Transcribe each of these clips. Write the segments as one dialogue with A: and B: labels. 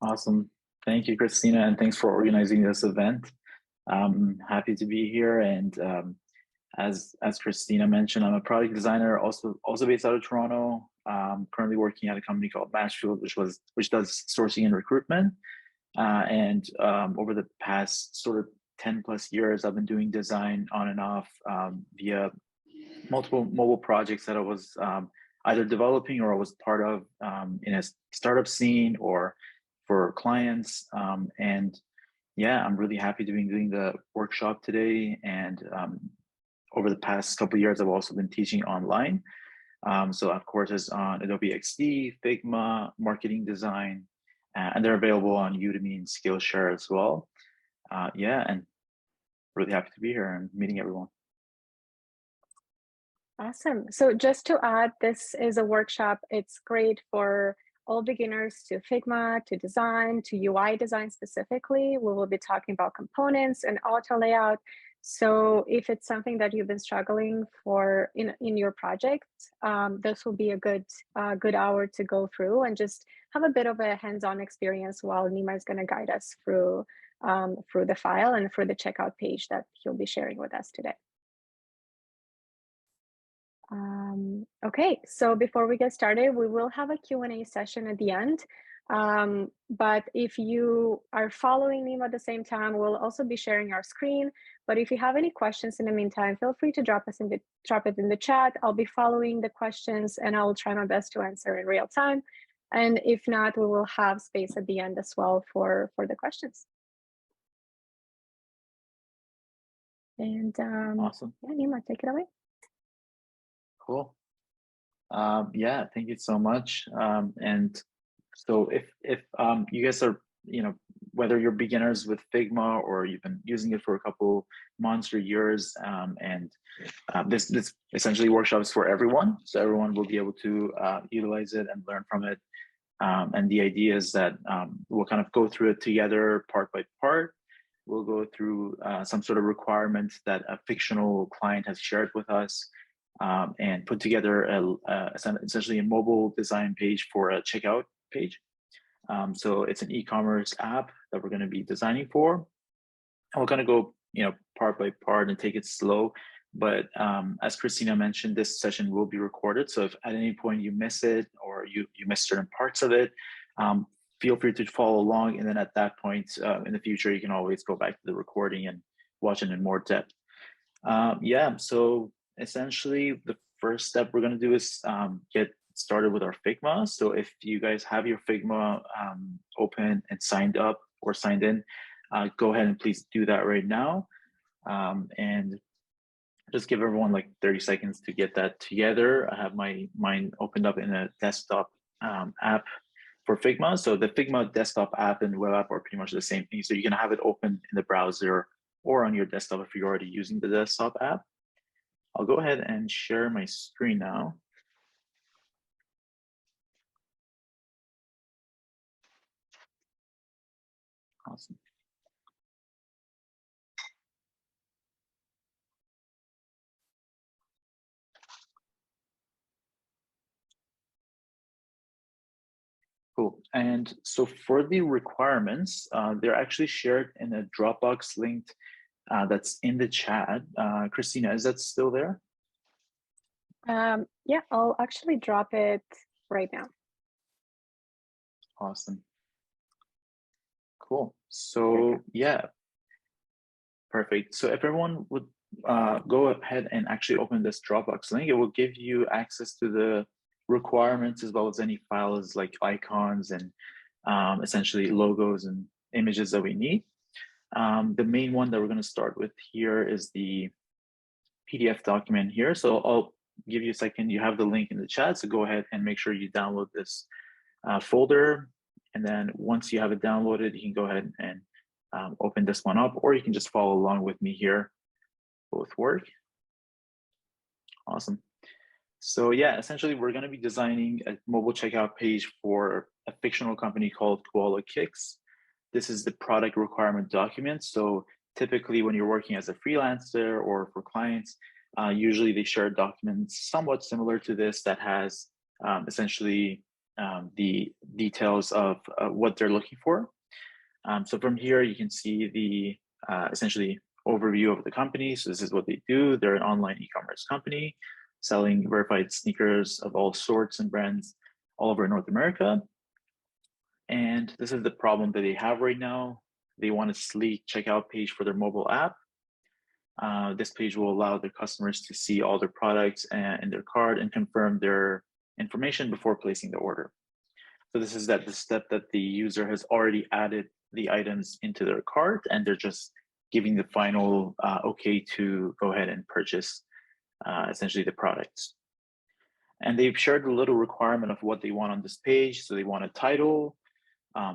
A: Awesome. Thank you, Christina, and thanks for organizing this event. I'm happy to be here. And as Christina mentioned, I'm a product designer, also based out of Toronto. Currently working at a company called Matchfield, which does sourcing and recruitment. And over the past sort of 10 plus years, I've been doing design on and off via multiple mobile projects that I was either developing or I was part of in a startup scene or for clients. And yeah, I'm really happy to be doing the workshop today. And over the past couple of years, I've also been teaching online. So I have courses on Adobe XD, Figma, marketing design, and they're available on Udemy and Skillshare as well. Yeah, and really happy to be here and meeting everyone.
B: Awesome. So just to add, this is a workshop. It's great for all beginners to Figma, to design, to UI design specifically. We will be talking about components and auto layout. So if it's something that you've been struggling for in your project, this will be a good hour to go through and just have a bit of a hands-on experience while Nima is going to guide us through the file and through the checkout page that he'll be sharing with us today. Okay, so before we get started, we will have a Q&A session at the end. But if you are following Nima at the same time, we'll also be sharing our screen. But if you have any questions in the meantime, feel free to drop it in the chat. I'll be following the questions and I will try my best to answer in real time. And if not, we will have space at the end as well for the questions. And
A: Awesome.
B: yeah, Nima, take it away.
A: Cool. Yeah, thank you so much. And so if you guys are, whether you're beginners with Figma or you've been using it for a couple months or years, and this essentially workshops for everyone. So everyone will be able to utilize it and learn from it. And the idea is that we'll kind of go through it together part by part. We'll go through some sort of requirements that a fictional client has shared with us. And put together essentially a mobile design page for a checkout page. So it's an e-commerce app that we're going to be designing for. And we're going to go, part by part and take it slow. But as Christina mentioned, this session will be recorded. So if at any point you miss it or you miss certain parts of it, feel free to follow along. And then at that point in the future, you can always go back to the recording and watch it in more depth. Yeah, so essentially the first step we're going to do is get started with our Figma. So if you guys have your Figma open and signed up or signed in, go ahead and please do that right now. And just give everyone like 30 seconds to get that together. I have mine opened up in a desktop app for Figma. So the Figma desktop app and web app are pretty much the same thing. So you can have it open in the browser or on your desktop if you're already using the desktop app. I'll go ahead and share my screen now. Awesome. Cool. And so for the requirements, they're actually shared in a Dropbox link that's in the chat. Christina, is that still there?
B: Yeah, I'll actually drop it right now.
A: Awesome. Cool. So yeah, perfect. So if everyone would go ahead and actually open this Dropbox link, it will give you access to the requirements as well as any files like icons and essentially logos and images that we need. The main one that we're going to start with here is the PDF document here. So I'll give you a second. You have the link in the chat. So go ahead and make sure you download this folder. And then once you have it downloaded, you can go ahead and open this one up, or you can just follow along with me here. Both work. Awesome. So yeah, essentially we're going to be designing a mobile checkout page for a fictional company called Koala Kicks. This is the product requirement document. So typically when you're working as a freelancer or for clients, usually they share documents somewhat similar to this that has essentially the details of what they're looking for. So from here, you can see the essentially overview of the company. So this is what they do. They're an online e-commerce company selling verified sneakers of all sorts and brands all over North America. And this is the problem that they have right now. They want a sleek checkout page for their mobile app. This page will allow their customers to see all their products in their cart and confirm their information before placing the order. So this is the step that the user has already added the items into their cart, and they're just giving the final okay to go ahead and purchase essentially the products. And they've shared a little requirement of what they want on this page. So they want a title,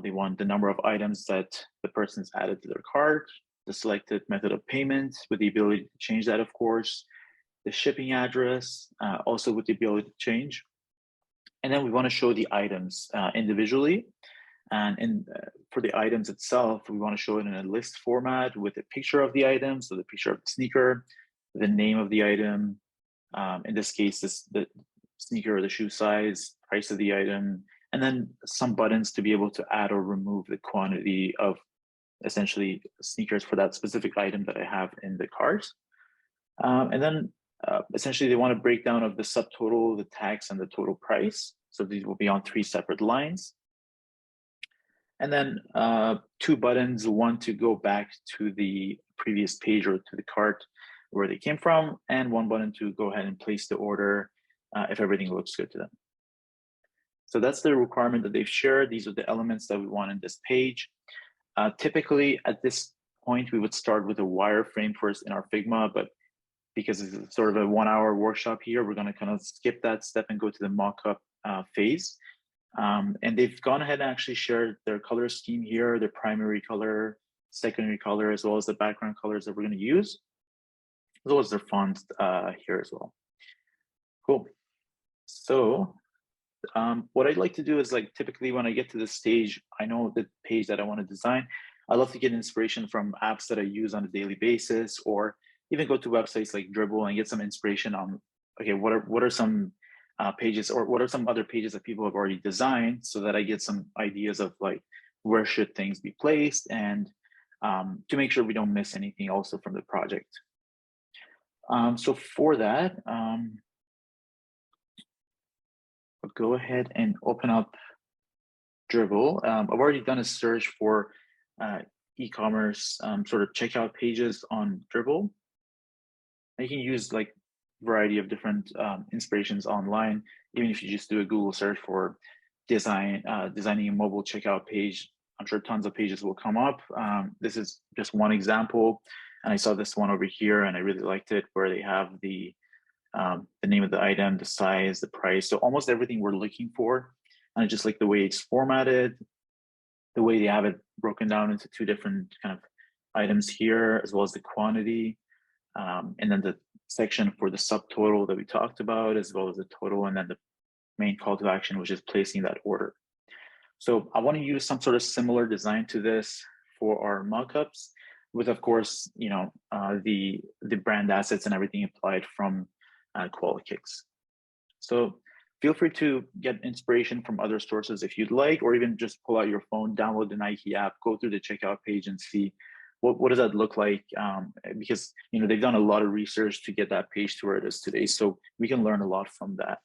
A: they want the number of items that the person's added to their cart, the selected method of payment with the ability to change that, of course, the shipping address, also with the ability to change. And then we want to show the items individually. And for the items itself, we want to show it in a list format with a picture of the item. So the picture of the sneaker, the name of the item, in this case, the sneaker or the shoe size, price of the item, and then some buttons to be able to add or remove the quantity of essentially sneakers for that specific item that I have in the cart. And then essentially they want a breakdown of the subtotal, the tax, and the total price. So these will be on 3 separate lines. And then 2 buttons, one to go back to the previous page or to the cart where they came from, and 1 button to go ahead and place the order if everything looks good to them. So that's the requirement that they've shared. These are the elements that we want in this page. Typically at this point, we would start with a wireframe first in our Figma, but because it's sort of a 1-hour workshop here, we're gonna kind of skip that step and go to the mock-up phase. And they've gone ahead and actually shared their color scheme here, their primary color, secondary color, as well as the background colors that we're gonna use, as well as their font here as well. Cool. So what I'd like to do is, like, typically when I get to this stage, I know the page that I want to design. I love to get inspiration from apps that I use on a daily basis, or even go to websites like Dribble and get some inspiration on, okay, what are some pages, or what are some other pages that people have already designed, so that I get some ideas of like where should things be placed, and to make sure we don't miss anything also from the project. So for that, I'll go ahead and open up Dribble. I've already done a search for e-commerce sort of checkout pages on Dribble. You can use like variety of different inspirations online. Even if you just do a Google search for designing a mobile checkout page, I'm sure tons of pages will come up. This is just one example, and I saw this one over here, and I really liked it, where they have the name of the item, the size, the price, so almost everything we're looking for. And I just like the way it's formatted, the way they have it broken down into 2 different kind of items here, as well as the quantity, and then the section for the subtotal that we talked about, as well as the total, and then the main call to action, which is placing that order. So I want to use some sort of similar design to this for our mockups, with, of course, you know, the brand assets and everything applied from Qualikix. So feel free to get inspiration from other sources if you'd like, or even just pull out your phone, download the Nike app, go through the checkout page and see what does that look like, because, you know, they've done a lot of research to get that page to where it is today. So we can learn a lot from that.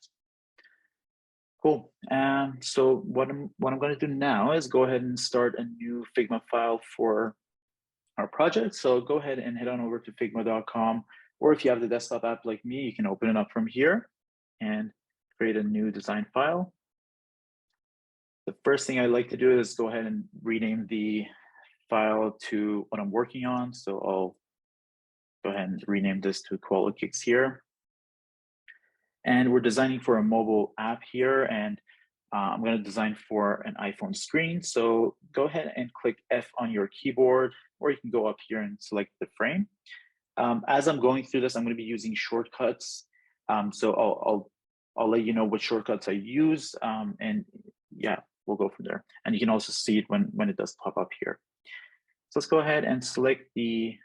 A: Cool. And so what I'm going to do now is go ahead and start a new Figma file for our project. So go ahead and head on over to figma.com, or if you have the desktop app like me, you can open it up from here and create a new design file. The first thing I like to do is go ahead and rename the file to what I'm working on. So I'll go ahead and rename this to Qualikix here. And we're designing for a mobile app here, and I'm going to design for an iPhone screen. So go ahead and click F on your keyboard, or you can go up here and select the frame. As I'm going through this, I'm going to be using shortcuts. So I'll let you know what shortcuts I use, and yeah, we'll go from there. And you can also see it when it does pop up here. So let's go ahead and select the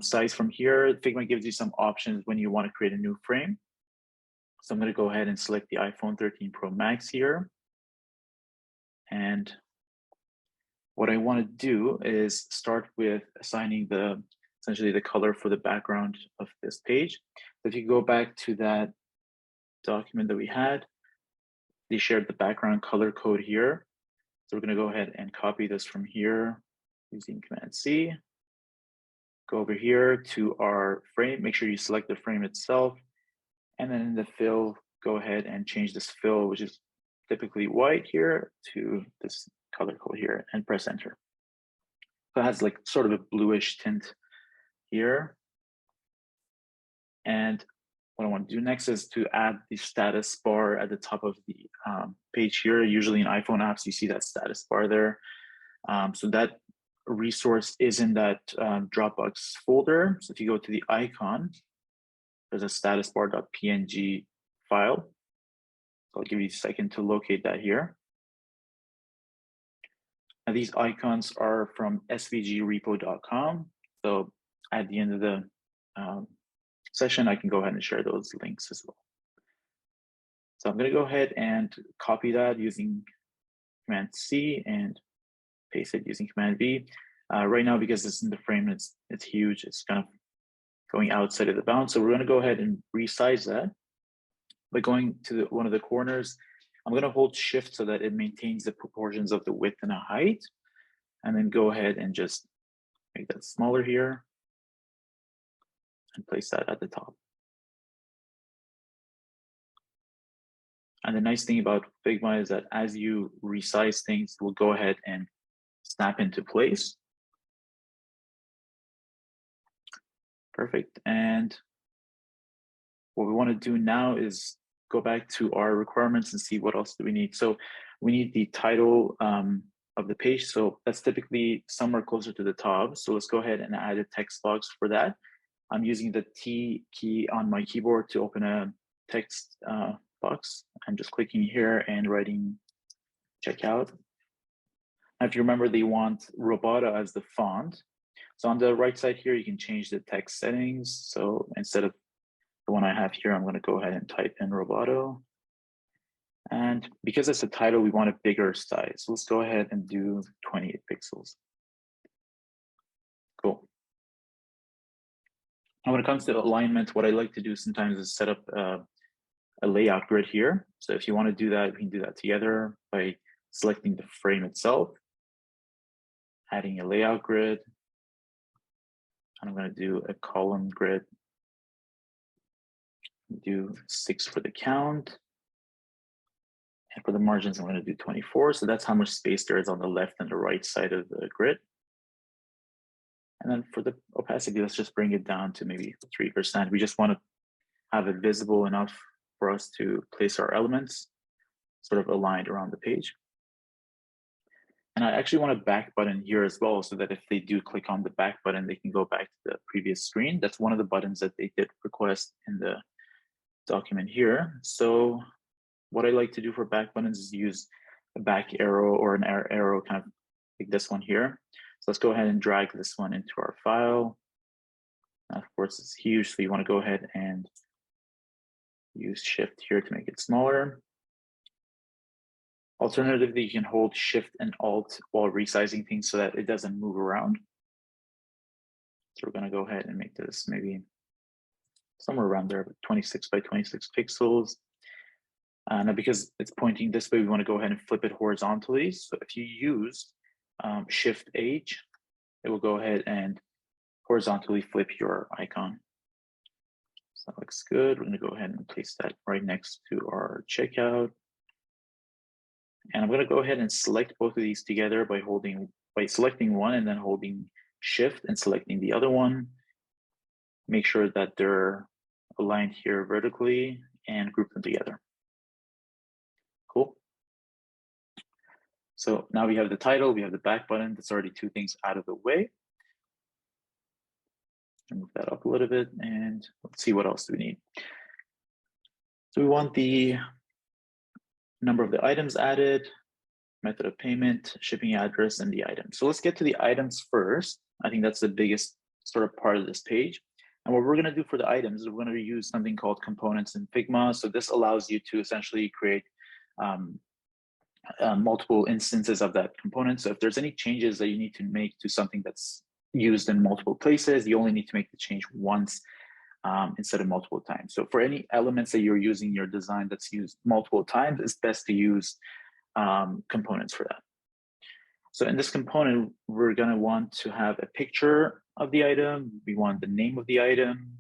A: size from here. Figma gives you some options when you want to create a new frame. So I'm going to go ahead and select the iPhone 13 Pro Max here. And what I want to do is start with assigning essentially the color for the background of this page. So if you go back to that document that we had, they shared the background color code here. So we're going to go ahead and copy this from here using Command C. Go over here to our frame. Make sure you select the frame itself. And then in the fill, go ahead and change this fill, which is typically white here, to this color code here, and press enter. So it has like sort of a bluish tint here. And what I want to do next is to add the status bar at the top of the page here. Usually in iPhone apps, you see that status bar there. So that resource is in that Dropbox folder. So if you go to the icon, there's a status bar.png file. So I'll give you a second to locate that here. Now these icons are from svgrepo.com. So at the end of the session, I can go ahead and share those links as well. So I'm going to go ahead and copy that using Command C and paste it using Command V. Right now, because it's in the frame, it's huge. It's kind of going outside of the bound. So we're going to go ahead and resize that by going to one of the corners. I'm going to hold Shift so that it maintains the proportions of the width and the height, and then go ahead and just make that smaller here and place that at the top. And the nice thing about Figma is that as you resize things, it will go ahead and snap into place. Perfect. And what we want to do now is go back to our requirements and see what else do we need. So we need the title of the page. So that's typically somewhere closer to the top. So let's go ahead and add a text box for that. I'm using the T key on my keyboard to open a text box. I'm just clicking here and writing checkout. Now, if you remember, they want Roboto as the font. So on the right side here, you can change the text settings. So instead of the one I have here, I'm going to go ahead and type in Roboto. And because it's a title, we want a bigger size. So let's go ahead and do 28 pixels. Cool. Now, when it comes to alignment, what I like to do sometimes is set up a layout grid here. So if you want to do that, we can do that together by selecting the frame itself, adding a layout grid. And I'm going to do a column grid. Do 6 for the count. And for the margins, I'm going to do 24. So that's how much space there is on the left and the right side of the grid. And then for the opacity, let's just bring it down to maybe 3%. We just want to have it visible enough for us to place our elements sort of aligned around the page. And I actually want a back button here as well, so that if they do click on the back button, they can go back to the previous screen. That's one of the buttons that they did request in the document here. So what I like to do for back buttons is use a back arrow or an arrow kind of like this one here. So let's go ahead and drag this one into our file. And of course, it's huge, so you want to go ahead and use Shift here to make it smaller. Alternatively, you can hold Shift and Alt while resizing things so that it doesn't move around. So we're going to go ahead and make this maybe somewhere around there, 26 by 26 pixels. Now, because it's pointing this way, we want to go ahead and flip it horizontally. So if you use Shift H, it will go ahead and horizontally flip your icon. So that looks good. We're going to go ahead and place that right next to our checkout. And I'm going to go ahead and select both of these together by selecting one and then holding Shift and selecting the other one. Make sure that they're aligned here vertically and group them together. Cool. So now we have the title, we have the back button. That's already 2 things out of the way. Move that up a little bit and let's see what else do we need. So we want the number of the items added, method of payment, shipping address, and the item. So let's get to the items first. I think that's the biggest sort of part of this page. And what we're going to do for the items is we're going to use something called components in Figma. So this allows you to essentially create multiple instances of that component. So if there's any changes that you need to make to something that's used in multiple places, you only need to make the change once instead of multiple times. So for any elements that you're using in your design that's used multiple times, it's best to use components for that. So in this component, we're going to want to have a picture of the item. We want the name of the item,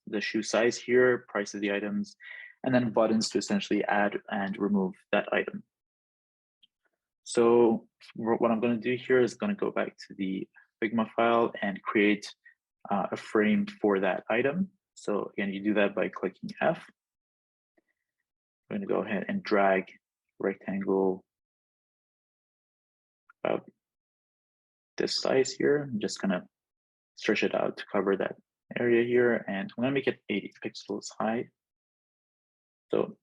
A: the shoe size here, price of the items, and then buttons to essentially add and remove that item. So what I'm going to do here is going to go back to the Figma file and create a frame for that item. So again, you do that by clicking F. I'm going to go ahead and drag rectangle about this size here. I'm just going to stretch it out to cover that area here. And I'm going to make it 80 pixels high. So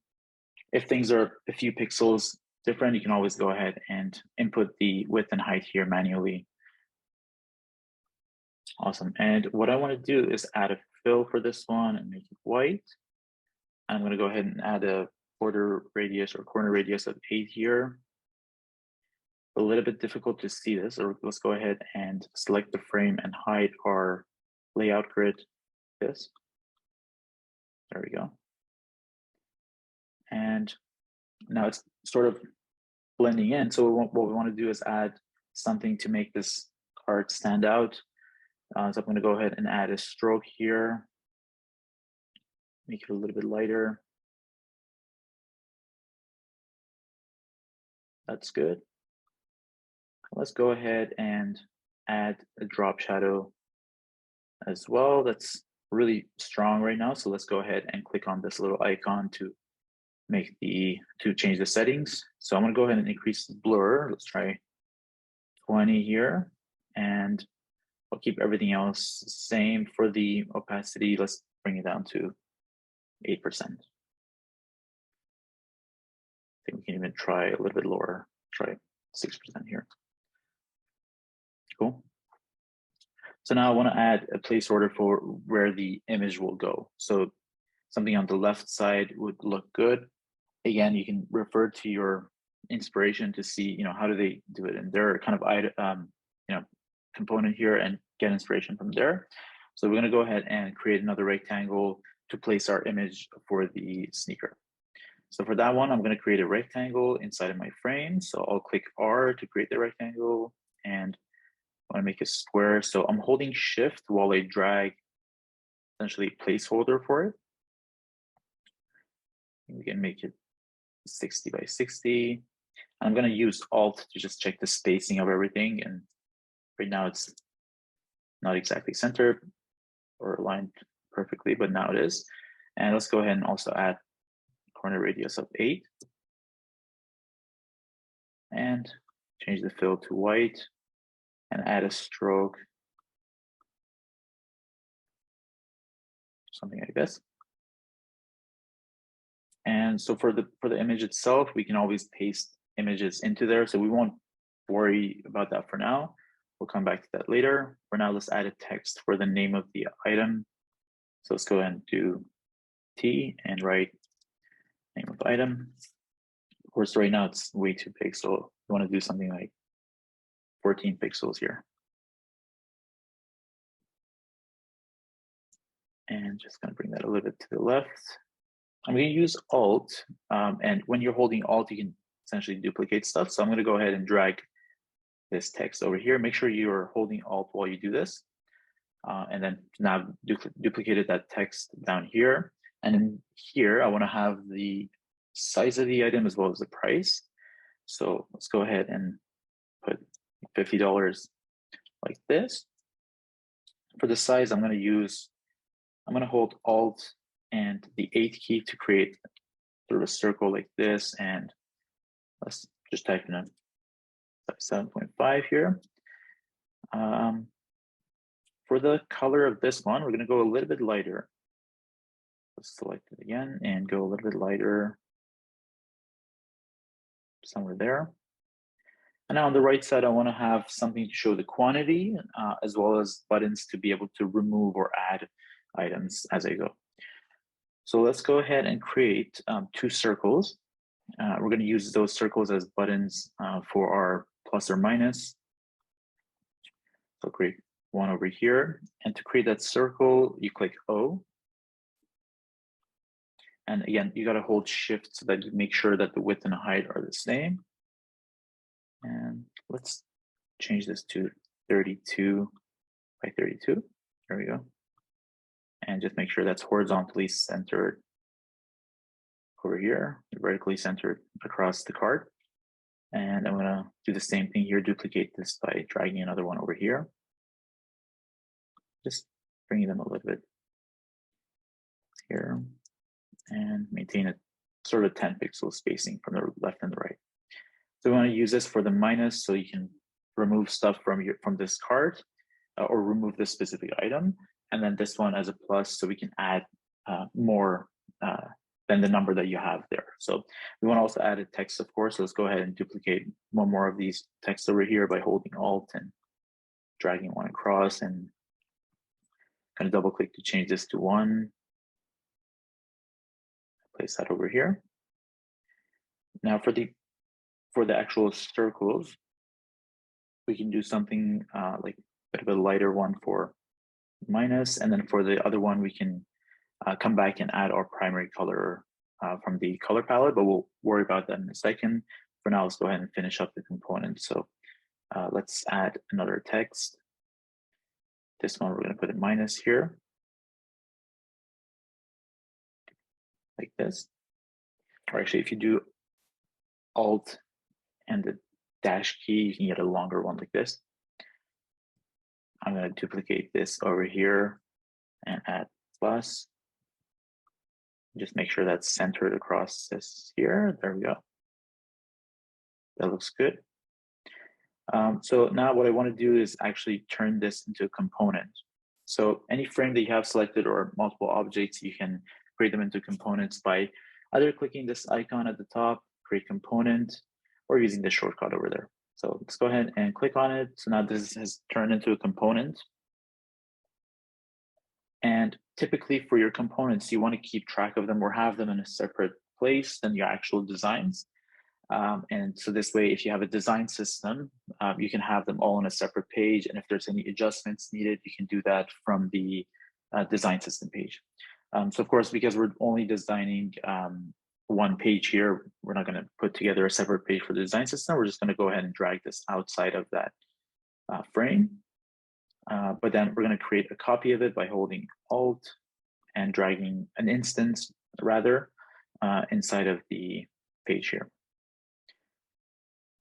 A: if things are a few pixels different, you can always go ahead and input the width and height here manually. Awesome. And what I want to do is add a fill for this one and make it white. I'm going to go ahead and add a border radius or corner radius of 8 here. A little bit difficult to see this, or let's go ahead and select the frame and hide our layout grid. This. There we go. And now it's sort of blending in. So what we want to do is add something to make this card stand out. So I'm going to go ahead and add a stroke here. Make it a little bit lighter. That's good. Let's go ahead and add a drop shadow as well. That's really strong right now. So let's go ahead and click on this little icon to change the settings. So I'm going to go ahead and increase the blur. Let's try 20 here, and I'll keep everything else the same. For the opacity, let's bring it down to 8%. I think we can even try a little bit lower, try 6% here. Cool. So now I want to add a placeholder for where the image will go. So something on the left side would look good. Again, you can refer to your inspiration to see, how do they do it in their kind of component here and get inspiration from there. So we're going to go ahead and create another rectangle to place our image for the sneaker. So for that one, I'm going to create a rectangle inside of my frame. So I'll click R to create the rectangle, and I want to make a square. So I'm holding Shift while I drag essentially placeholder for it. We can make it 60 by 60. I'm going to use Alt to just check the spacing of everything. And right now it's not exactly centered or aligned perfectly, but now it is. And let's go ahead and also add corner radius of 8. And change the fill to white and add a stroke. Something like this. And so for the image itself, we can always paste images into there. So we won't worry about that for now. We'll come back to that later. For now, let's add a text for the name of the item. So let's go ahead and do T and write name of item. Of course, right now it's way too big. So we want to do something like 14 pixels here. And just going to bring that a little bit to the left. I'm going to use Alt, and when you're holding Alt, you can essentially duplicate stuff. So I'm going to go ahead and drag this text over here. Make sure you're holding Alt while you do this. And then now duplicated that text down here. And in here, I want to have the size of the item as well as the price. So let's go ahead and put $50 like this. For the size, I'm going to hold Alt and the 8 key to create sort of a circle like this. And let's just type in a 7.5 here. For the color of this one, we're going to go a little bit lighter. Let's select it again and go a little bit lighter somewhere there. And now on the right side, I want to have something to show the quantity as well as buttons to be able to remove or add items as I go. So let's go ahead and create 2 circles. We're going to use those circles as buttons for our plus or minus. So create one over here. And to create that circle, you click O. And again, you got to hold shift so that you make sure that the width and height are the same. And let's change this to 32 by 32. There we go. And just make sure that's horizontally centered over here, vertically centered across the card. And I'm gonna do the same thing here, duplicate this by dragging another one over here. Just bringing them a little bit here and maintain a sort of 10 pixel spacing from the left and the right. So we want to use this for the minus, so you can remove stuff from this card or remove this specific item, and then this one as a plus, so we can add more than the number that you have there. So we want to also add a text, of course. So let's go ahead and duplicate one more of these texts over here by holding Alt and dragging one across, and kind of double click to change this to 1. Place that over here. Now for the actual circles, we can do something like a bit of a lighter one for minus, and then for the other one, we can come back and add our primary color from the color palette, but we'll worry about that in a second. For now, let's go ahead and finish up the component. So let's add another text. This one, we're going to put a minus here, like this. Or actually, if you do Alt and the dash key, you can get a longer one like this. I'm going to duplicate this over here and add plus. Just make sure that's centered across this here. There we go. That looks good. So now what I want to do is actually turn this into a component. So any frame that you have selected or multiple objects, you can create them into components by either clicking this icon at the top, create component, or using the shortcut over there. So let's go ahead and click on it. So now this has turned into a component. And typically for your components, you want to keep track of them or have them in a separate place than your actual designs. And so this way, if you have a design system, you can have them all on a separate page. And if there's any adjustments needed, you can do that from the design system page. So of course, because we're only designing one page here, we're not going to put together a separate page for the design system. We're just going to go ahead and drag this outside of that frame. But then we're going to create a copy of it by holding Alt and dragging an instance, rather, inside of the page here.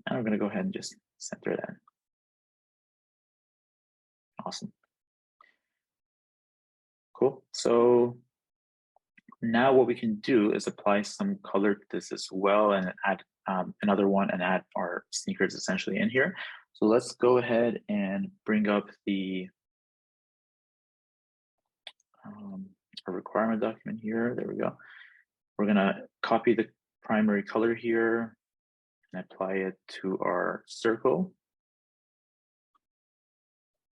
A: And we're going to go ahead and just center that. Awesome. Cool. So now what we can do is apply some color to this as well and add another one and add our sneakers essentially in here. So let's go ahead and bring up the a requirement document here. There we go. We're going to copy the primary color here and apply it to our circle.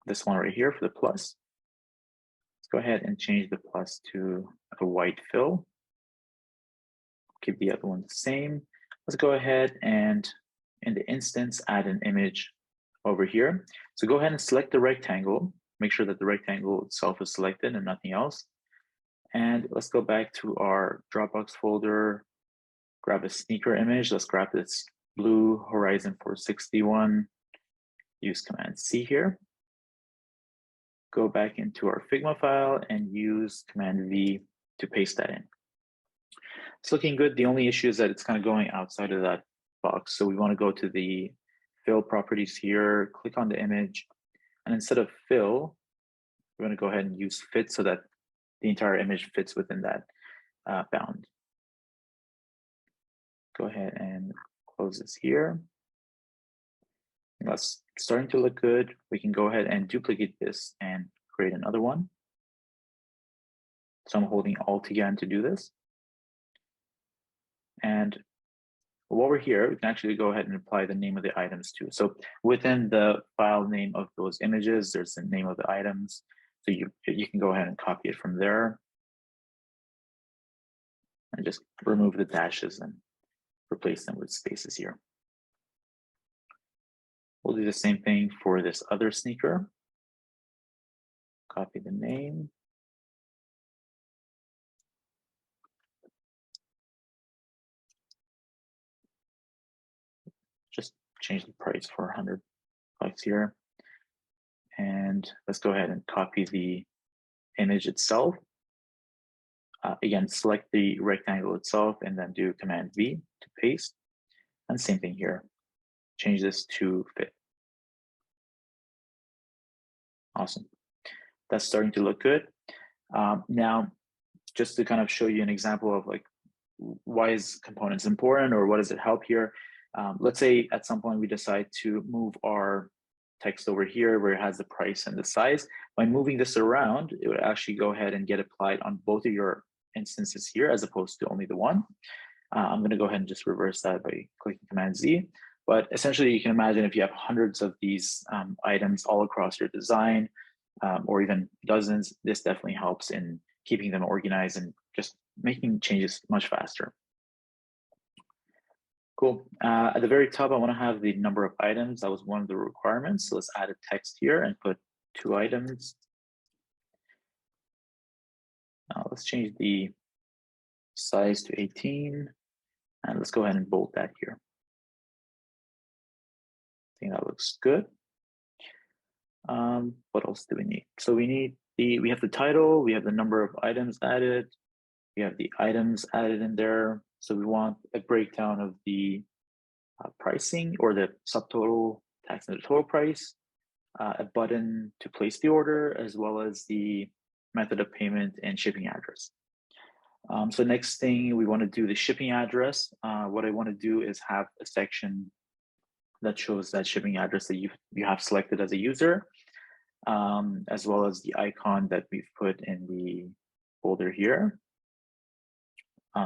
A: This one right here for the plus. Let's go ahead and change the plus to a white fill. Keep the other one the same. Let's go ahead and in the instance, add an image over here. So go ahead and select the rectangle. Make sure that the rectangle itself is selected and nothing else. And let's go back to our Dropbox folder, grab a sneaker image. Let's grab this blue Horizon 461, use Command C here. Go back into our Figma file and use Command V to paste that in. It's looking good. The only issue is that it's kind of going outside of that box. So we want to go to the fill properties here, click on the image, and instead of fill, we're going to go ahead and use fit so that the entire image fits within that bound. Go ahead and close this here. That's starting to look good. We can go ahead and duplicate this and create another one. So I'm holding Alt again to do this. And while we're here, we can actually go ahead and apply the name of the items too. So within the file name of those images, there's the name of the items. So you can go ahead and copy it from there. And just remove the dashes and replace them with spaces here. We'll do the same thing for this other sneaker. Copy the name. Just change the price for 100 bucks here. And let's go ahead and copy the image itself. Again, select the rectangle itself and then do Command V to paste. And same thing here. Change this to fit. Awesome. That's starting to look good. Now, just to kind of show you an example of like, why is components important or what does it help here? Let's say at some point we decide to move our text over here where it has the price and the size. By moving this around, it would actually go ahead and get applied on both of your instances here as opposed to only the one. I'm going to go ahead and just reverse that by clicking Command Z. But essentially, you can imagine if you have hundreds of these items all across your design, or even dozens, this definitely helps in keeping them organized and just making changes much faster. Cool. At the very top, I want to have the number of items. That was one of the requirements. So let's add a text here and put 2 items. Let's change the size to 18. And let's go ahead and bold that here. I think that looks good. What else do we need? So we have the title, we have the number of items added, we have the items added in there. So we want a breakdown of the pricing or the subtotal tax and the total price, a button to place the order, as well as the method of payment and shipping address. So next thing we want to do the shipping address. What I want to do is have a section that shows that shipping address that you have selected as a user, as well as the icon that we've put in the folder here.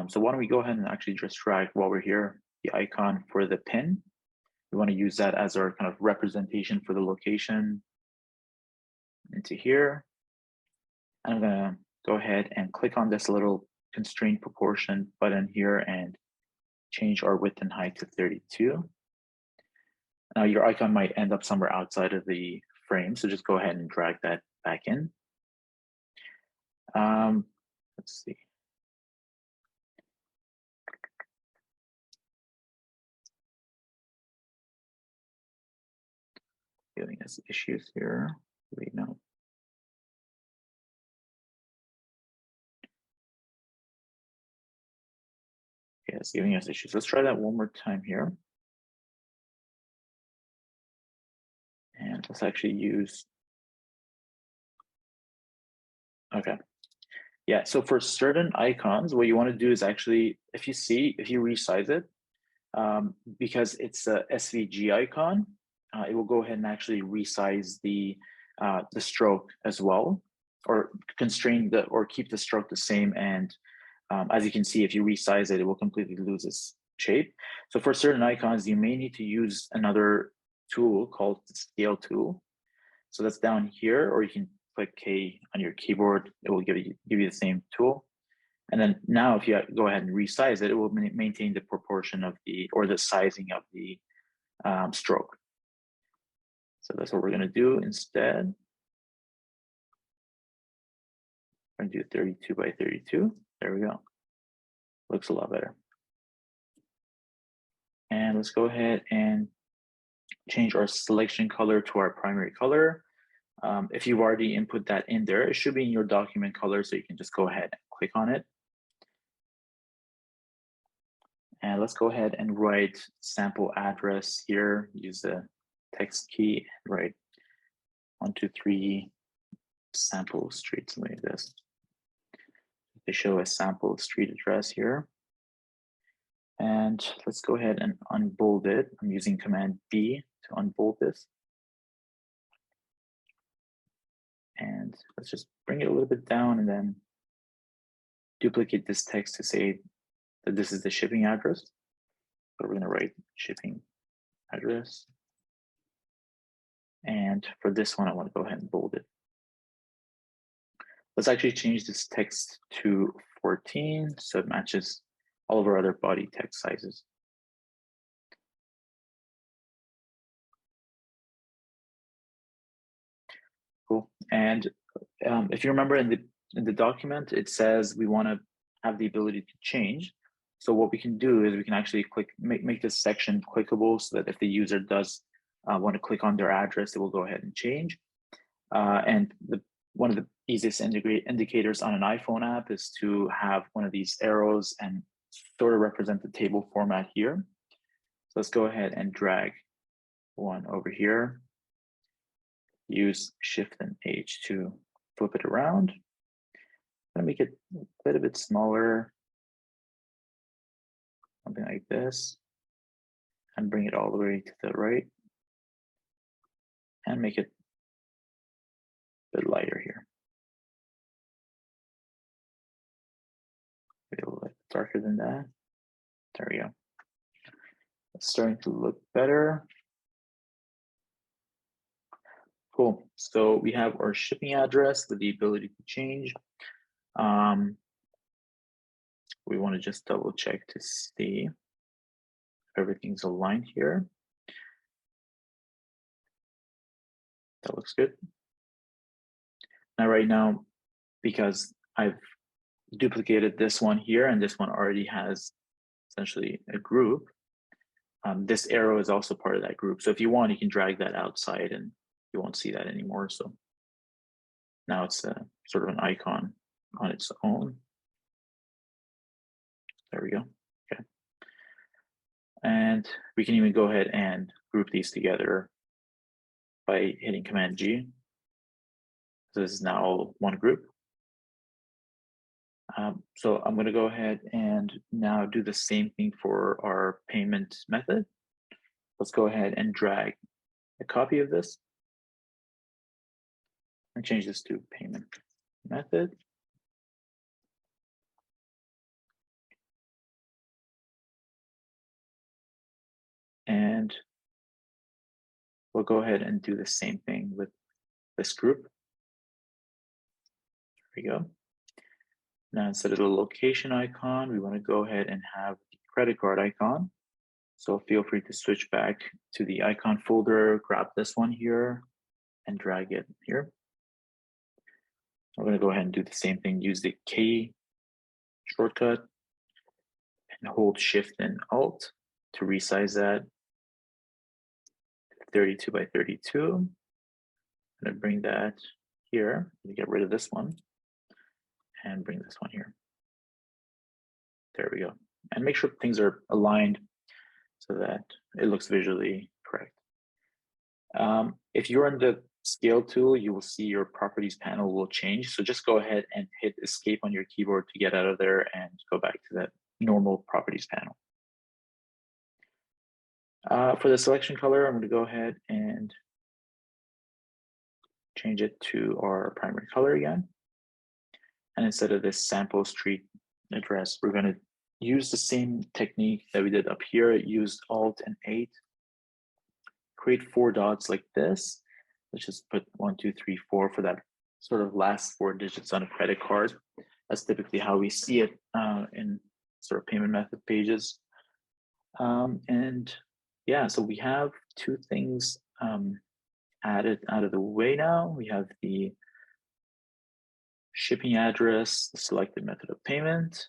A: So why don't we go ahead and actually just drag while we're here, the icon for the pin. We want to use that as our kind of representation for the location into here. And I'm going to go ahead and click on this little constraint proportion button here and change our width and height to 32. Now your icon might end up somewhere outside of the frame, so just go ahead and drag that back in. Let's see. Giving us issues here. Wait, no. Yeah, it's giving us issues. Let's try that one more time here. And let's actually use, okay. Yeah, so for certain icons, what you want to do is actually, if you resize it, because it's a SVG icon, it will go ahead and actually resize the stroke as well, or constrain or keep the stroke the same. And as you can see, if you resize it, it will completely lose its shape. So for certain icons, you may need to use another tool called the scale tool. So that's down here, or you can click K on your keyboard. It will give you the same tool. And then now if you go ahead and resize it, it will maintain the proportion of the sizing of the stroke. So that's what we're going to do instead. I'm going to do 32 by 32. There we go. Looks a lot better. And let's go ahead and change our selection color to our primary color. If you've already input that in there, it should be in your document color, so you can just go ahead and click on it. And let's go ahead and write sample address here. Use the text key and write 123 sample street, something like this. They show a sample street address here. And let's go ahead and unbold it. I'm using Command B to unbold this. And let's just bring it a little bit down and then duplicate this text to say that this is the shipping address. So we're going to write shipping address. And for this one, I want to go ahead and bold it. Let's actually change this text to 14 so it matches all of our other body text sizes. And if you remember in the document, it says we want to have the ability to change. So what we can do is we can actually make this section clickable so that if the user does want to click on their address, it will go ahead and change. And one of the easiest indicators on an iPhone app is to have one of these arrows and sort of represent the table format here. So let's go ahead and drag one over here. Use Shift and H to flip it around. I'm gonna make it a little bit smaller, something like this, and bring it all the way to the right, and make it a bit lighter here. Maybe a little bit darker than that. There we go. It's starting to look better. Cool. So we have our shipping address with the ability to change. We want to just double check to see if everything's aligned here. That looks good. Now, right now, because I've duplicated this one here and this one already has essentially a group, this arrow is also part of that group. So if you want, you can drag that outside and you won't see that anymore. So now it's sort of an icon on its own. There we go. Okay. And we can even go ahead and group these together by hitting Command G. So this is now one group. So I'm going to go ahead and now do the same thing for our payment method. Let's go ahead and drag a copy of this and change this to payment method. And we'll go ahead and do the same thing with this group. There we go. Now, instead of the location icon, we want to go ahead and have the credit card icon. So feel free to switch back to the icon folder, grab this one here and drag it here. We're going to go ahead and do the same thing, use the K shortcut and hold Shift and Alt to resize that 32 by 32. I'm going to bring that here, get rid of this one and bring this one here. There we go. And make sure things are aligned so that it looks visually correct. If you're in the scale tool, you will see your properties panel will change. So just go ahead and hit escape on your keyboard to get out of there and go back to that normal properties panel. For the selection color, I'm going to go ahead and change it to our primary color again. And instead of this sample street address, we're going to use the same technique that we did up here. Use Alt and 8. Create 4 dots like this. Let's just put 1, 2, 3, 4 for that sort of last 4 digits on a credit card. That's typically how we see it in sort of payment method pages. And yeah, so we have 2 things added out of the way now. We have the shipping address, the selected method of payment.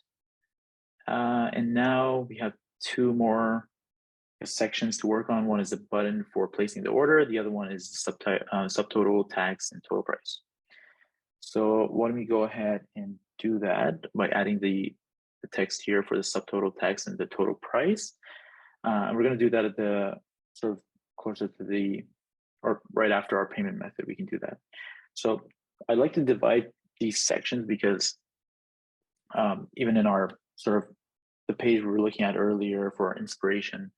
A: And now we have 2 more sections to work on. One is a button for placing the order. The other one is subtotal, tax, and total price. So why don't we go ahead and do that by adding the text here for the subtotal, tax, and the total price. And we're going to do that at the sort of closer to the, or right after our payment method, we can do that. So I like to divide these sections because even in our sort of the page we were looking at earlier for our inspiration,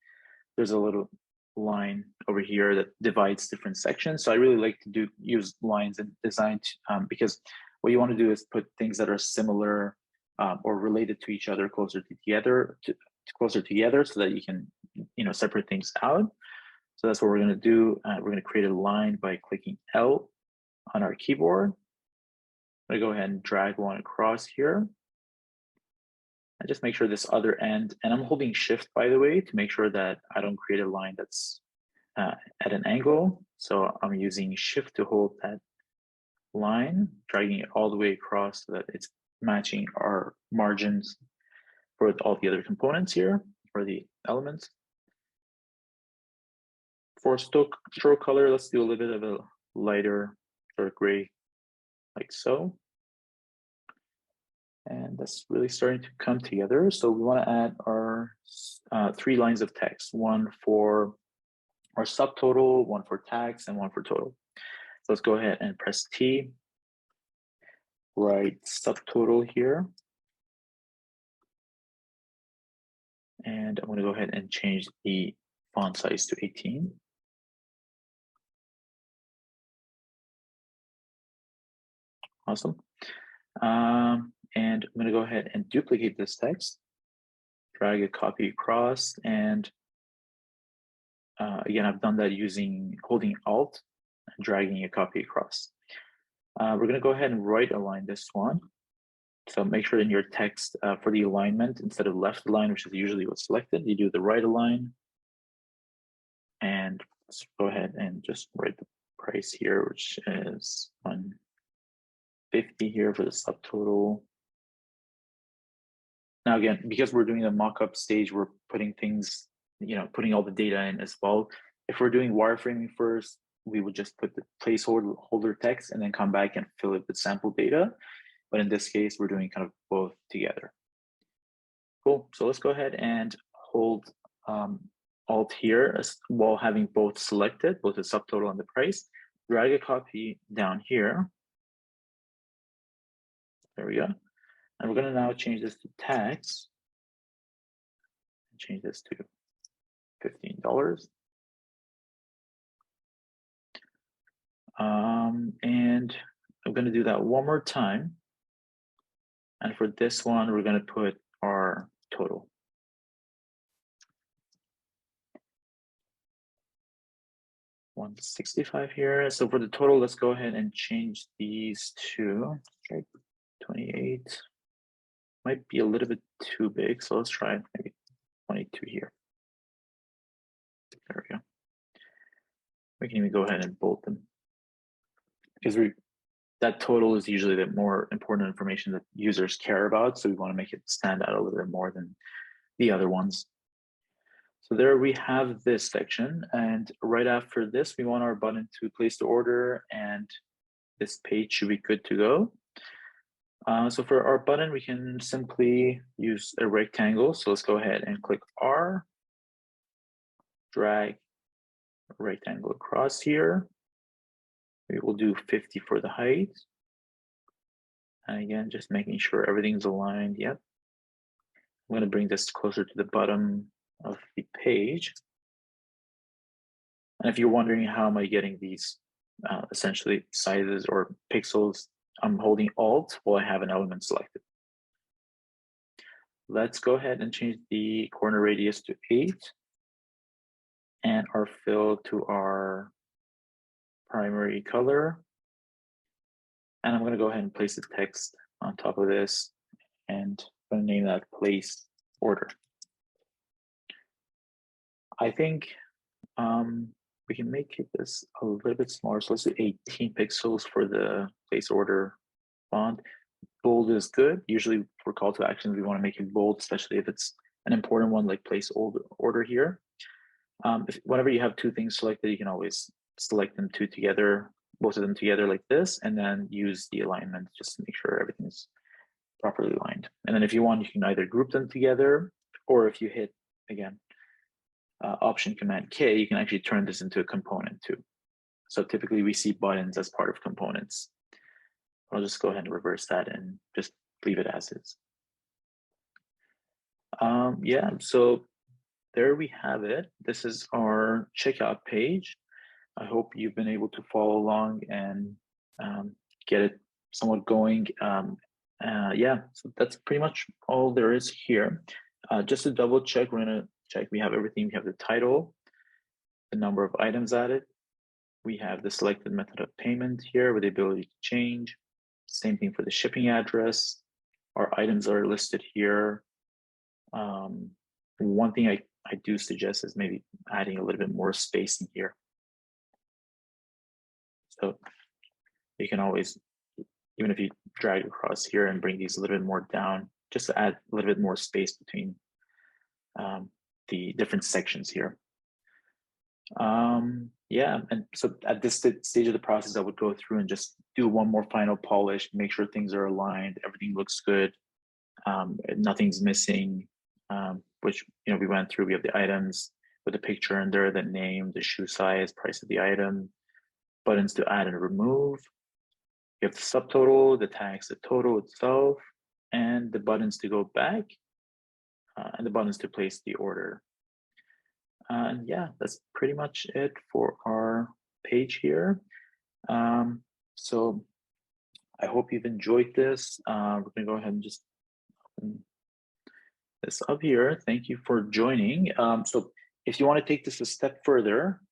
A: there's a little line over here that divides different sections. So I really like to use lines in design because what you want to do is put things that are similar or related to each other closer together so that you can separate things out. So that's what we're going to do. We're going to create a line by clicking L on our keyboard. I'm going to go ahead and drag one across here. And just make sure this other end, and I'm holding Shift, by the way, to make sure that I don't create a line that's at an angle. So I'm using Shift to hold that line, dragging it all the way across so that it's matching our margins for all the other components here, or the elements. For stroke color, let's do a little bit of a lighter dark gray, like so. And that's really starting to come together. So we want to add our 3 lines of text, one for our subtotal, one for tags, and one for total. So let's go ahead and press T, write subtotal here. And I'm going to go ahead and change the font size to 18. Awesome. And I'm going to go ahead and duplicate this text, drag a copy across, and again, I've done that using holding Alt and dragging a copy across. We're going to go ahead and right align this one. So make sure in your text for the alignment, instead of left align, which is usually what's selected, you do the right align. And let's go ahead and just write the price here, which is 150 here for the subtotal. Now, again, because we're doing the mock-up stage, we're putting things, putting all the data in as well. If we're doing wireframing first, we would just put the placeholder text and then come back and fill it with sample data. But in this case, we're doing kind of both together. Cool. So let's go ahead and hold Alt here while having both selected, both the subtotal and the price. Drag a copy down here. There we go. And we're going to now change this to tags. Change this to $15. And I'm going to do that one more time. And for this one, we're going to put our total. $165 here. So for the total, let's go ahead and change these to 28. Might be a little bit too big, so let's try maybe 22 here. There we go. We can even go ahead and bold them, because that total is usually the more important information that users care about. So we want to make it stand out a little bit more than the other ones. So there we have this section. And right after this, we want our button to place the order, and this page should be good to go. So for our button, we can simply use a rectangle. So let's go ahead and click R, drag a rectangle across here. We will do 50 for the height. And again, just making sure everything's aligned. Yep. I'm going to bring this closer to the bottom of the page. And if you're wondering how am I getting these essentially sizes or pixels, I'm holding Alt while I have an element selected. Let's go ahead and change the corner radius to 8 and our fill to our primary color. And I'm going to go ahead and place the text on top of this, and I'm going to name that place order. I think we can make this a little bit smaller. So let's do 18 pixels for the place order font. Bold is good. Usually for call to actions, we want to make it bold, especially if it's an important one like place order here. Whenever you have two things selected, you can always select them both of them together like this, and then use the alignment just to make sure everything's properly aligned. And then if you want, you can either group them together, or if you hit, again, Option Command K, you can actually turn this into a component too. So typically we see buttons as part of components. I'll just go ahead and reverse that and just leave it as is. Yeah, so there we have it. This is our checkout page. I hope you've been able to follow along and get it somewhat going. Yeah, so that's pretty much all there is here. Just to double check, we're gonna check we have everything. We have the title, the number of items added. We have the selected method of payment here with the ability to change. Same thing for the shipping address. Our items are listed here. One thing I do suggest is maybe adding a little bit more spacing here. So you can always, even if you drag across here and bring these a little bit more down, just to add a little bit more space between the different sections here. Yeah, and so at this stage of the process, I would go through and just do one more final polish, make sure things are aligned, everything looks good, nothing's missing, which, you know, we went through. We have the items with the picture under, the name, the shoe size, price of the item, buttons to add and remove. You have the subtotal, the tags, the total itself, and the buttons to go back, and the buttons to place the order. And yeah, that's pretty much it for our page here. So I hope you've enjoyed this. We're gonna go ahead and just open this up here. Thank you for joining. So if you want to take this a step further,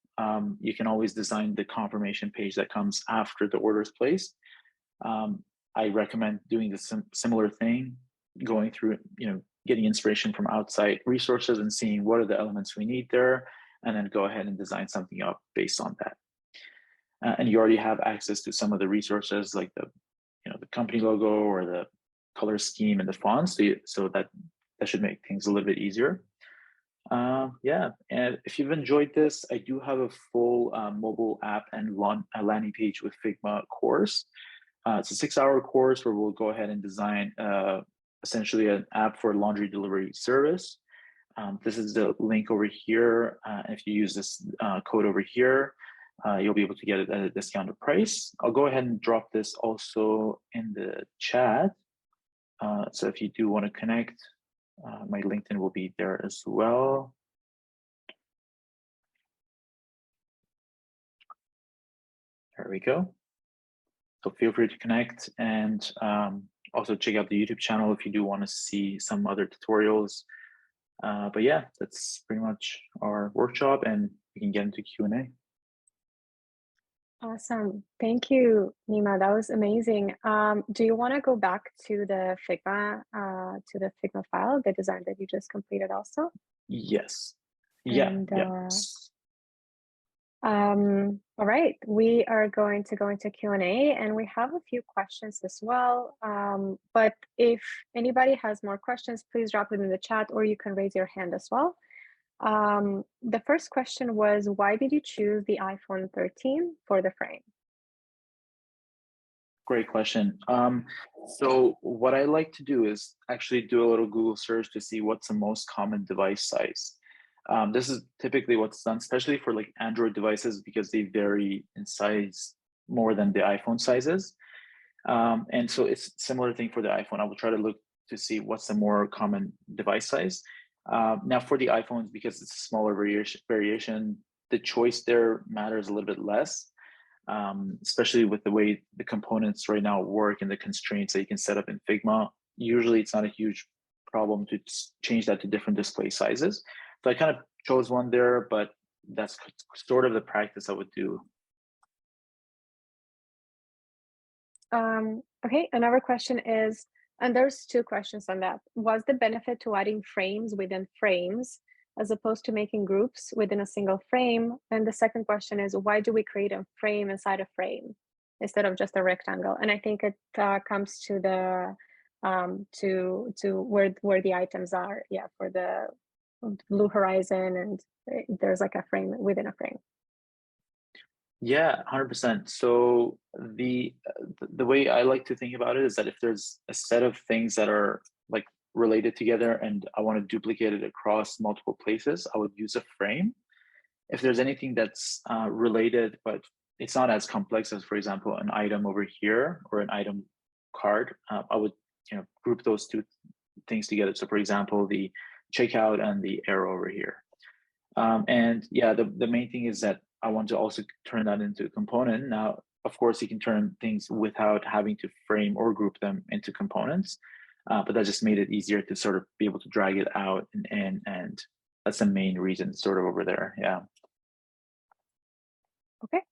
A: you can always design the confirmation page that comes after the order is placed. I recommend doing the similar thing, going through, you know, getting inspiration from outside resources and seeing what are the elements we need there, and then go ahead and design something up based on that. And you already have access to some of the resources like the, you know, the company logo or the color scheme and the fonts, so that should make things a little bit easier. Yeah, and if you've enjoyed this, I do have a full mobile app and landing page with Figma course. It's a 6-hour course where we'll go ahead and design essentially an app for laundry delivery service. This is the link over here. If you use this code over here, you'll be able to get it at a discounted price. I'll go ahead and drop this also in the chat. So if you do want to connect, my LinkedIn will be there as well. There we go. So feel free to connect, and also check out the YouTube channel if you do want to see some other tutorials. But yeah, that's pretty much our workshop, and we can get into Q&A.
B: Awesome. Thank you, Nima. That was amazing. Do you want to go back to the Figma file, the design that you just completed also?
A: Yes. Yeah.
B: And,
A: Yeah.
B: all right, we are going to go into Q&A, and we have a few questions as well. But if anybody has more questions, please drop it in the chat, or you can raise your hand as well. The first question was, why did you choose the iPhone 13 for the frame?
A: Great question. So what I like to do is actually do a little Google search to see what's the most common device size. This is typically what's done, especially for like Android devices, because they vary in size more than the iPhone sizes. And so it's a similar thing for the iPhone. I will try to look to see what's the more common device size. Now for the iPhones, because it's a smaller variation, the choice there matters a little bit less, especially with the way the components right now work and the constraints that you can set up in Figma. Usually it's not a huge problem to change that to different display sizes. So I kind of chose one there, but that's sort of the practice I would do.
B: Okay, another question is, and there's two questions on that. Was the benefit to adding frames within frames as opposed to making groups within a single frame? And the second question is, why do we create a frame inside a frame instead of just a rectangle? And I think it comes to the to where the items are. Yeah, for the blue horizon, and there's like a frame within a frame.
A: Yeah, 100%. So the way I like to think about it is that if there's a set of things that are like related together and I want to duplicate it across multiple places, I would use a frame. If there's anything that's related, but it's not as complex as, for example, an item over here or an item card, I would, you know, group those two things together. So for example, the checkout and the arrow over here. And yeah, the main thing is that I want to also turn that into a component. Now, of course, you can turn things without having to frame or group them into components, but that just made it easier to sort of be able to drag it out, and that's the main reason sort of over there. Yeah.
B: Okay.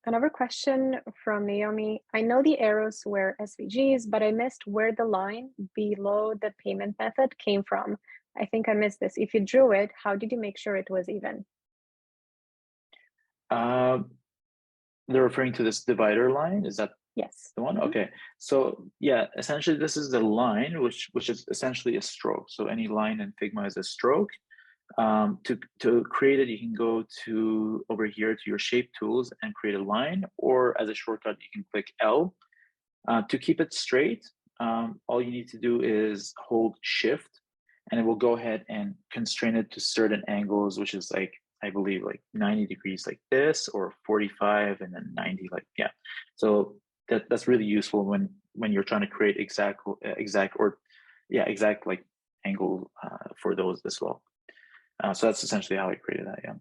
B: Another question from Naomi. I know the arrows were SVGs, but I missed where the line below the payment method came from. I think I missed this. If you drew it, how did you make sure it was even?
A: they're referring to this divider line. Is that
B: Yes.
A: the one?
B: Mhm.
A: Okay. So yeah, essentially this is the line, which is essentially a stroke. So any line in Figma is a stroke. To create it, you can go to over here to your shape tools and create a line, or as a shortcut, you can click L. To keep it straight, all you need to do is hold Shift, and it will go ahead and constrain it to certain angles, which is like, I believe like 90 degrees like this, or 45 and then 90, like, yeah. So that's really useful when you're trying to create exact like angle for those as well. So that's essentially how I created that. Yeah.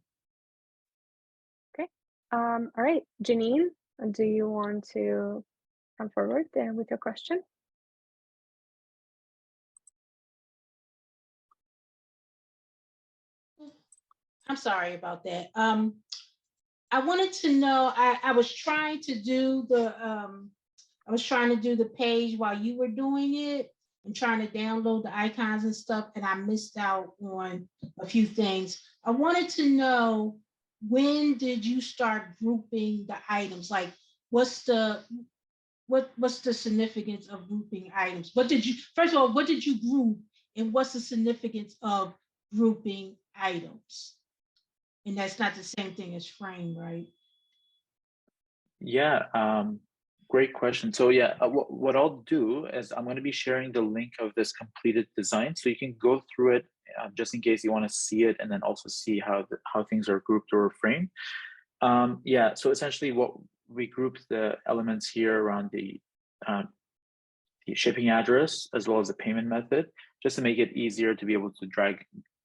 B: Okay. All right, Janine, do you want to come forward there with your question?
C: I'm sorry about that. I wanted to know, I was trying to do the page while you were doing it and trying to download the icons and stuff, and I missed out on a few things. I wanted to know, when did you start grouping the items? Like, what's the significance of grouping items? First of all, what did you group, and what's the significance of grouping items? And that's not the same thing as frame, right?
A: Yeah, great question. So yeah, what I'll do is I'm going to be sharing the link of this completed design, so you can go through it just in case you want to see it, and then also see how things are grouped or framed. Yeah, so essentially what we grouped the elements here around uh, the shipping address as well as the payment method, just to make it easier to be able to drag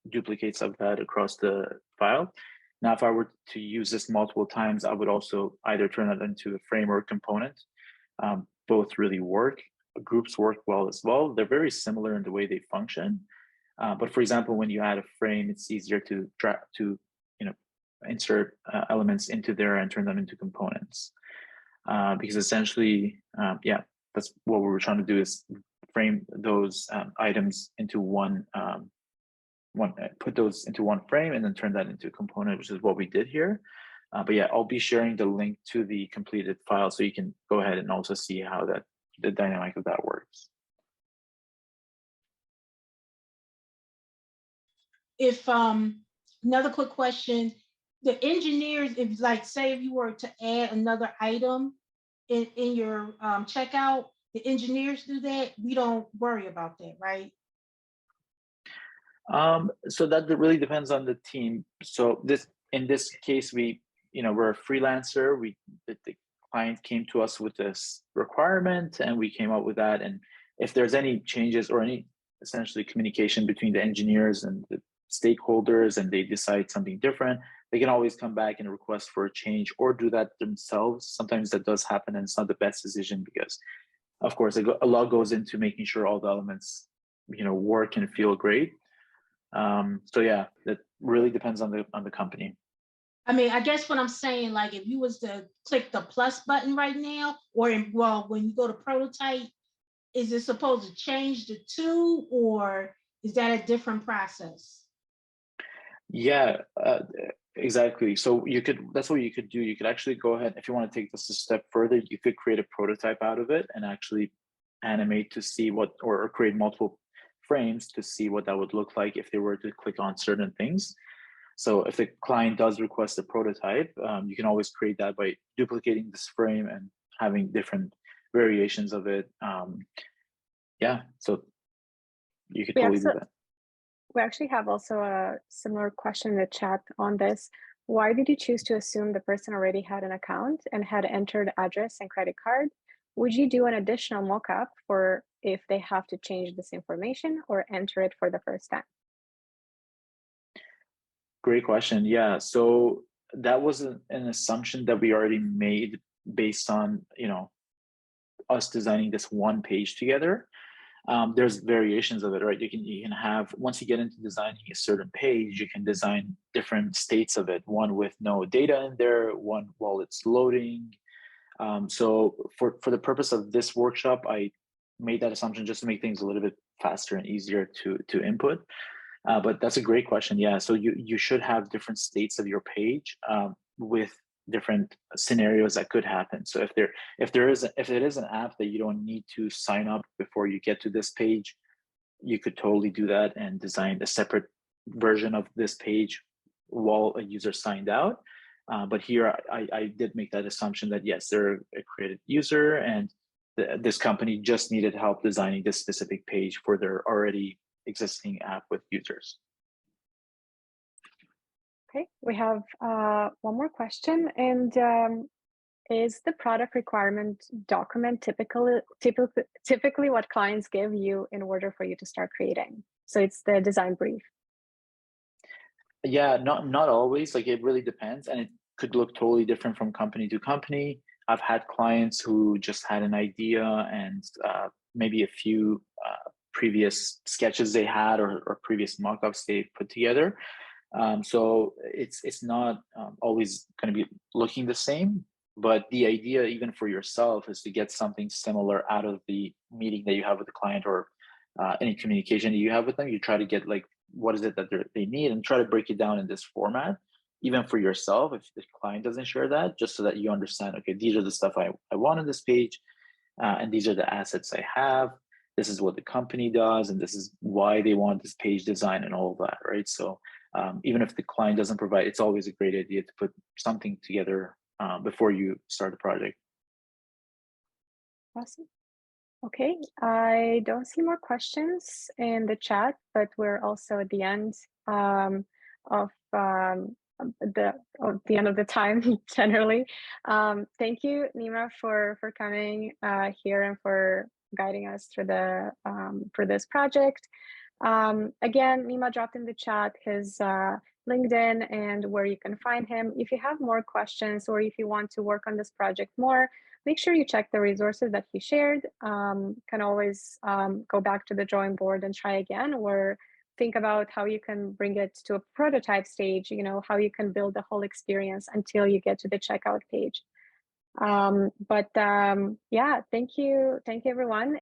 A: duplicates of that across the file. Now, if I were to use this multiple times, I would also either turn it into a frame or a component. Both really work. Groups work well as well. They're very similar in the way they function. But for example, when you add a frame, it's easier to insert elements into there and turn them into components. Because essentially, yeah, that's what we were trying to do, is frame those items into put those into one frame and then turn that into a component, which is what we did here. But yeah, I'll be sharing the link to the completed file, so you can go ahead and also see how the dynamic of that works.
C: If another quick question, the engineers, if like say if you were to add another item in your checkout, the engineers do that. We don't worry about that, right?
A: So that really depends on the team. So in this case, we're a freelancer. The client came to us with this requirement, and we came up with that. And if there's any changes or any essentially communication between the engineers and the stakeholders, and they decide something different, they can always come back and request for a change or do that themselves. Sometimes that does happen, and it's not the best decision because, of course, a lot goes into making sure all the elements work and feel great. So yeah, that really depends on the company.
C: I mean, I guess what I'm saying, like if you was to click the plus button right now, or when you go to prototype, is it supposed to change the two, or is that a different process?
A: Yeah, exactly. So that's what you could do. You could actually go ahead, if you want to take this a step further, you could create a prototype out of it and actually animate to see or create multiple frames to see what that would look like if they were to click on certain things. So if the client does request a prototype, you can always create that by duplicating this frame and having different variations of it. Yeah, so you could totally do that.
B: We actually have also a similar question in the chat on this. Why did you choose to assume the person already had an account and had entered address and credit card? Would you do an additional mockup for if they have to change this information or enter it for the first time?
A: Great question. Yeah, so that was an assumption that we already made based on us designing this one page together. There's variations of it, right? You can have, once you get into designing a certain page, you can design different states of it. One with no data in there, one while it's loading. So for the purpose of this workshop, I made that assumption just to make things a little bit faster and easier to input. But that's a great question. Yeah, so you should have different states of your page with different scenarios that could happen. So if it is an app that you don't need to sign up before you get to this page, you could totally do that and design a separate version of this page while a user signed out. But here I did make that assumption that yes, they're a created user and this company just needed help designing this specific page for their already existing app with users.
B: Okay, we have one more question, and is the product requirement document typically what clients give you in order for you to start creating? So it's the design brief.
A: Yeah, not always. Like, it really depends, and it could look totally different from company to company. I've had clients who just had an idea and maybe a few previous sketches they had or previous mock-ups they put together. So it's not always going to be looking the same, but the idea even for yourself is to get something similar out of the meeting that you have with the client or any communication that you have with them. You try to get like, what is it that they need, and try to break it down in this format, even for yourself if the client doesn't share that, just so that you understand, okay, these are the stuff I want on this page, and these are the assets I have. This is what the company does, and this is why they want this page design and all of that, right? So even if the client doesn't provide, it's always a great idea to put something together before you start the project.
B: Awesome. Okay, I don't see more questions in the chat, but we're also at the end of the end of the time generally. Thank you, Nima, for coming here and for guiding us through the for this project. Again, Nima dropped in the chat his LinkedIn and where you can find him. If you have more questions or if you want to work on this project more, make sure you check the resources that he shared. Can always go back to the drawing board and try again, or think about how you can bring it to a prototype stage, you know, how you can build the whole experience until you get to the checkout page. Yeah, thank you everyone.